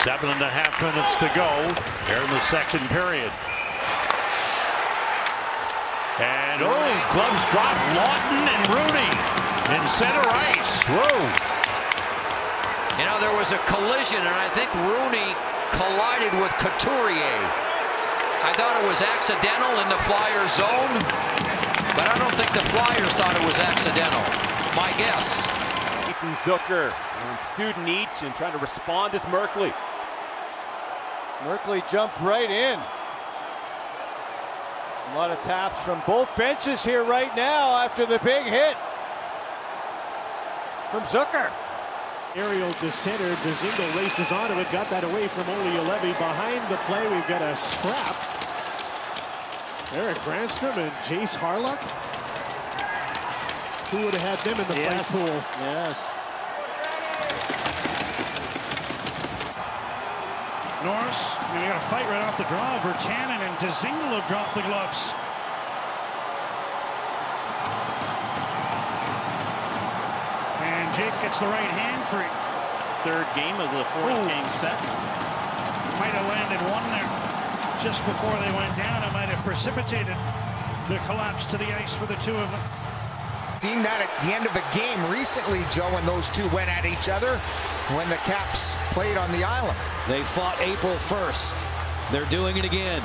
7.5 minutes to go here in the second period. And gloves drop. Lawton and Rooney in center ice. Whoa. You know, there was a collision, and I think Rooney collided with Couturier. I thought it was accidental in the Flyers zone, but I don't think the Flyers thought it was accidental. My guess. Jason Zucker and Student each and trying to respond as Merkley. Merkley jumped right in. A lot of taps from both benches here right now after the big hit from Zucker. Aerial to center. Dzingel races onto it. Got that away from Olealevi. Behind the play, we've got a scrap. Eric Brandstrom and Jace Harlock. Who would have had them in the fight pool? Yes. Norris, we got a fight right off the draw. Virtanen and Dzingel have dropped the gloves. And Jake gets the right hand for Third game of the fourth game set. Might have landed one there just before they went down. It might have precipitated the collapse to the ice for the two of them. Seen that at the end of a game recently, Joe, when those two went at each other when the Caps played on the island. They fought April 1st. They're doing it again.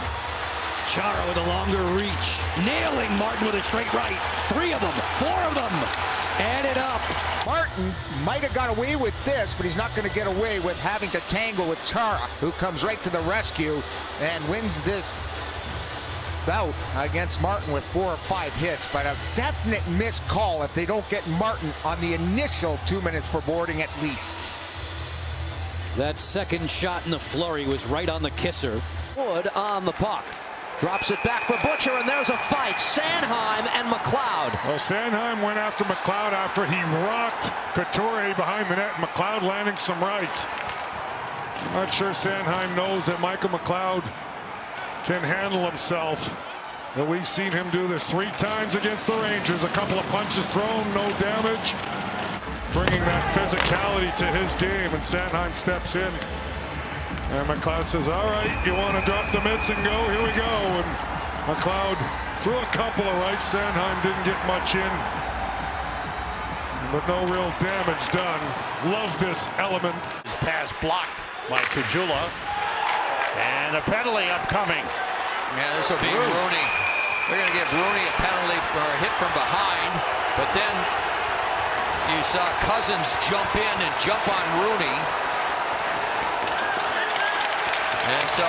Chara with a longer reach. Nailing Martin with a straight right. 3 of them. 4 of them. Added up. Martin might have got away with this, but he's not going to get away with having to tangle with Chara, who comes right to the rescue and wins this bout against Martin with 4 or 5 hits. But a definite missed call if they don't get Martin on the initial 2 minutes for boarding at least. That second shot in the flurry was right on the kisser. Wood on the puck. Drops it back for Butcher, and there's a fight. Sanheim and McLeod. Well, Sanheim went after McLeod after he rocked Couturier behind the net. McLeod landing some rights. I'm not sure Sanheim knows that Michael McLeod can handle himself. And we've seen him do this 3 times against the Rangers. A couple of punches thrown, no damage. Bringing that physicality to his game, and Sanheim steps in. And McLeod says, all right, you want to drop the mitts and go? Here we go. And McLeod threw a couple of rights. Sanheim didn't get much in, but no real damage done. Love this element. His pass blocked by Caggiula. And a penalty upcoming. Yeah, this will be Rooney. They're going to give Rooney a penalty for a hit from behind, but then you saw Cousins jump in and jump on Rooney. And so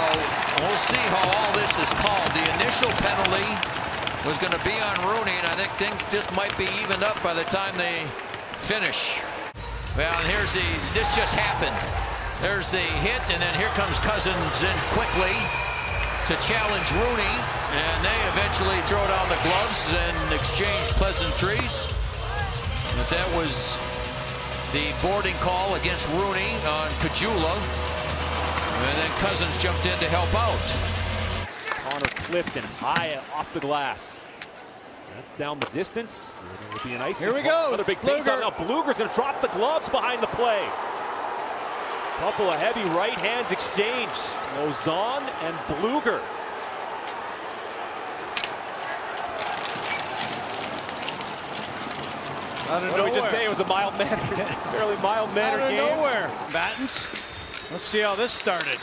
we'll see how all this is called. The initial penalty was going to be on Rooney, and I think things just might be evened up by the time they finish. Well, and this just happened. There's the hit, and then here comes Cousins in quickly to challenge Rooney, and they eventually throw down the gloves and exchange pleasantries. But that was the boarding call against Rooney on Caggiula. And then Cousins jumped in to help out. Connor Clifton high off the glass. That's down the distance. It would be an icy. Here we go. Another big face out now. Bluger's going to drop the gloves behind the play. Couple of heavy right hands exchanged. Lozon and Bluger. Out of What did we just say? It was a mild-mannered, fairly mild-mannered game. Out of nowhere. Battens. Let's see how this started.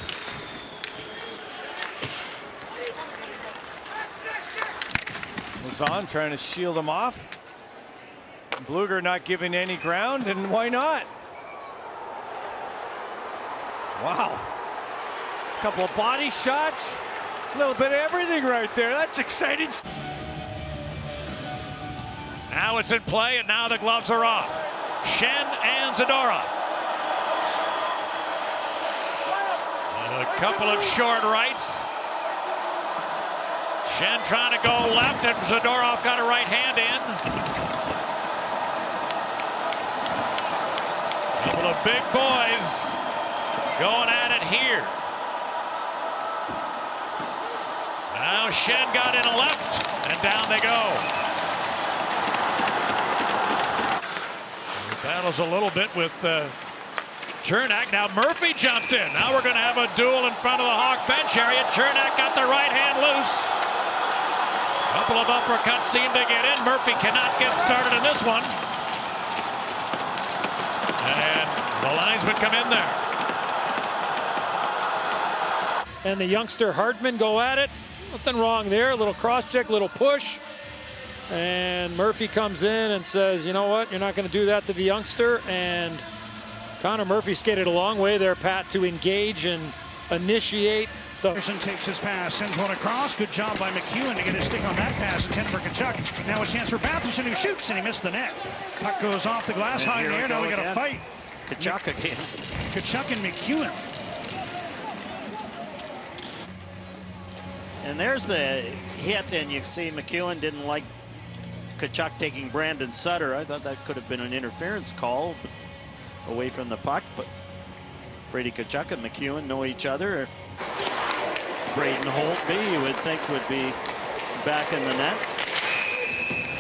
Lozon trying to shield him off. Bluger not giving any ground, and why not? Wow. A couple of body shots. A little bit of everything right there. That's exciting. Now it's in play, and now the gloves are off. Schenn and Zadorov. And a couple of short rights. Schenn trying to go left, and Zadorov got a right hand in. Couple of big boys going at it here. Now Schenn got in a left, and down they go. Battles a little bit with Chernak, now Murphy jumped in. Now we're going to have a duel in front of the Hawk bench area. Chernak got the right hand loose. Couple of uppercuts seem to get in. Murphy cannot get started in this one. And the linesmen come in there. And the youngster Hardman go at it. Nothing wrong there. A little cross check, little push. And Murphy comes in and says, you know what, you're not going to do that to the youngster. And Connor Murphy skated a long way there, Pat, to engage and initiate. Anderson takes his pass, sends one across. Good job by McEwen to get his stick on that pass. Intended for Tkachuk. Now a chance for Batherson, who shoots, and he missed the net. Puck goes off the glass high in the air. Now we got a fight. Tkachuk again. Tkachuk and McEwen. And there's the hit, and you see McEwen didn't like Tkachuk taking Brandon Sutter. I thought that could have been an interference call away from the puck, but Brady Tkachuk and McEwen know each other. Braden Holtby, you would think, would be back in the net.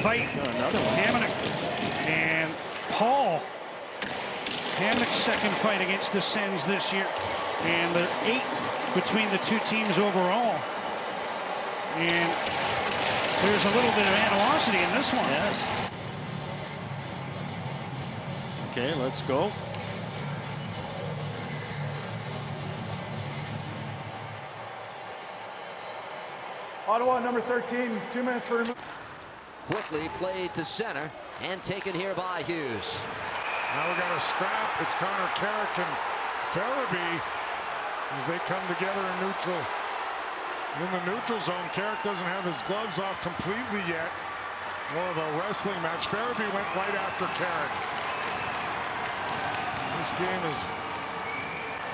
Fight. Oh, another one. Hamonic and Paul. Hamonic's second fight against the Sens this year, and the 8th between the two teams overall. And there's a little bit of animosity in this one. Yes. Okay, let's go. Ottawa, number 13, 2 minutes for removal. Quickly played to center and taken here by Hughes. Now we got a scrap. It's Connor Carrick and Farabee as they come together in neutral. In the neutral zone, Carrick doesn't have his gloves off completely yet. More of a wrestling match. Farabee went right after Carrick. This game is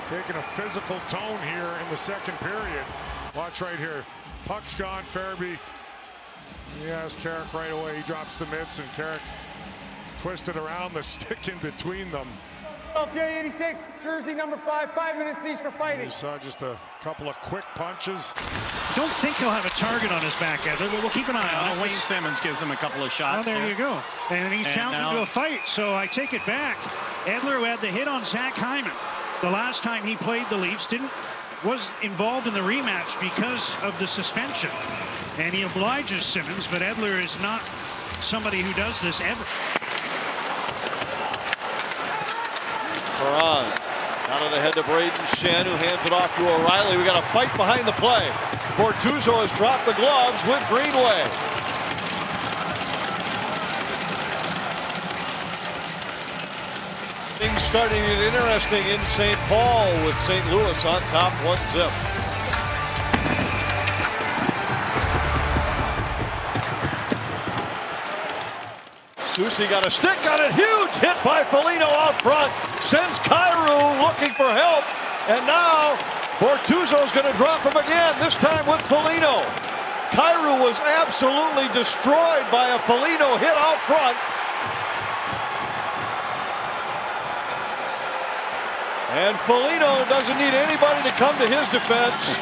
taking a physical tone here in the second period. Watch right here. Puck's gone. Farabee, he has Carrick right away. He drops the mitts, and Carrick twisted around the stick in between them. Philadelphia 86, jersey number 5, 5 minutes each for fighting. You saw just a couple of quick punches. I don't think he'll have a target on his back, Edler, but we'll keep an eye on it. Wayne Simmonds gives him a couple of shots. Oh, there you go. And he's challenging to a fight, so I take it back. Edler, who had the hit on Zach Hyman the last time he played the Leafs, was involved in the rematch because of the suspension. And he obliges Simmonds, but Edler is not somebody who does this ever. Perron out of the head to Braden Shen, who hands it off to O'Reilly. We got a fight behind the play. Bortuzzo has dropped the gloves with Greenway. Things starting to get interesting in St. Paul with St. Louis on top 1-0. Susie got a stick on it, huge hit by Foligno out front, sends Kyrou looking for help, and now Bortuzzo's going to drop him again, this time with Foligno. Kyrou was absolutely destroyed by a Foligno hit out front. And Foligno doesn't need anybody to come to his defense.